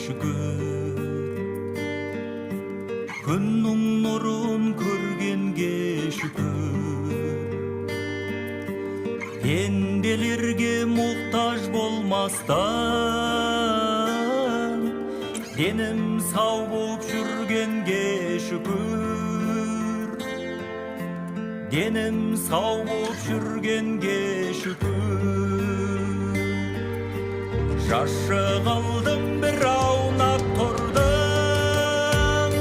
şükür. Күннің нұрын көргенге шүкір. Пенделерге мұқтаж болмастан денім сау болып жүргенге шүкір. Денім сау болып жүргенге шүкір. Жашы қалдым бір аунап тұрдым,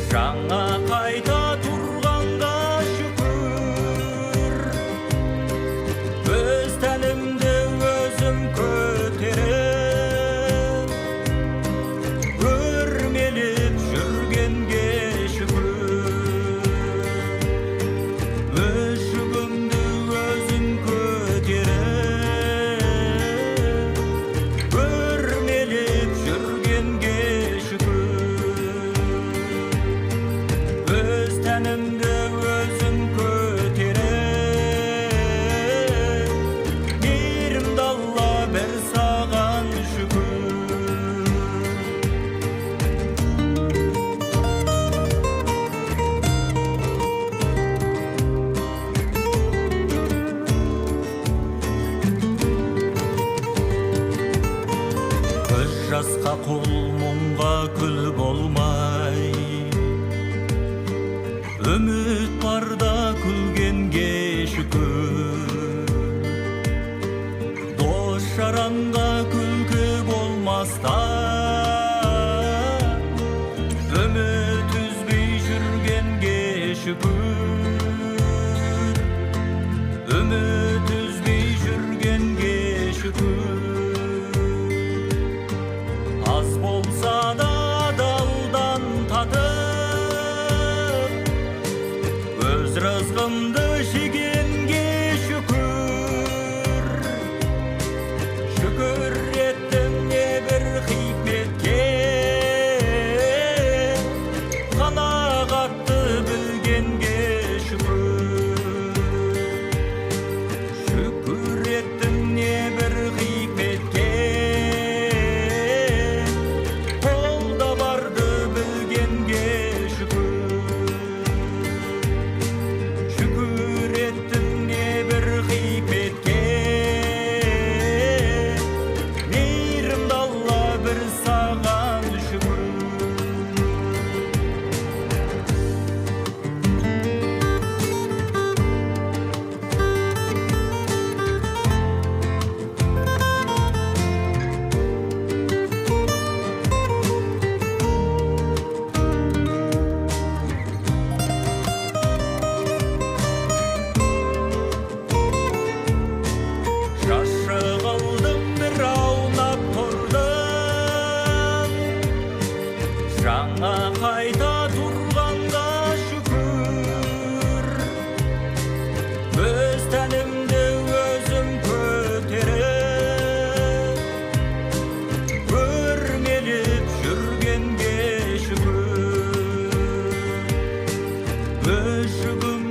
жаңа қайта тұрғанға шүкір. Өз тәнімді өзім көтеріп, өрмелеп жүргенге шүкір. Өз жүгімді өзім көтеріп, өрмелеп жүргенге шүкір. Өз тәнімді өзім көтеріп, мейірімді Алла бір саған шүкір. Көз жасқа қол мұңға күл болмай, үміт барда күлгенге шүкір. Дос жаранға күлкі болмастан, үміт үзбей жүргенге шүкір. Үміт үзбей жүргенге шүкір. Аз болса да адалдан татып, өз рызқымды жегенге шүкір. Шүкір еттім небір хикметке, қанағатты білгенге шүкір. Шүкір еттім небір хикметке, қолда барды білгенге шүкір. Шүкір еттім небір хикметке, мейірімді Алла бір саған шүкір. Жашы қалдым бір аунап тұрдым, жаңа қайта тұрғанға шүкір. Өз тәнімді өзім көтеріп, өрмелеп жүргенге шүкір. Өз жүгім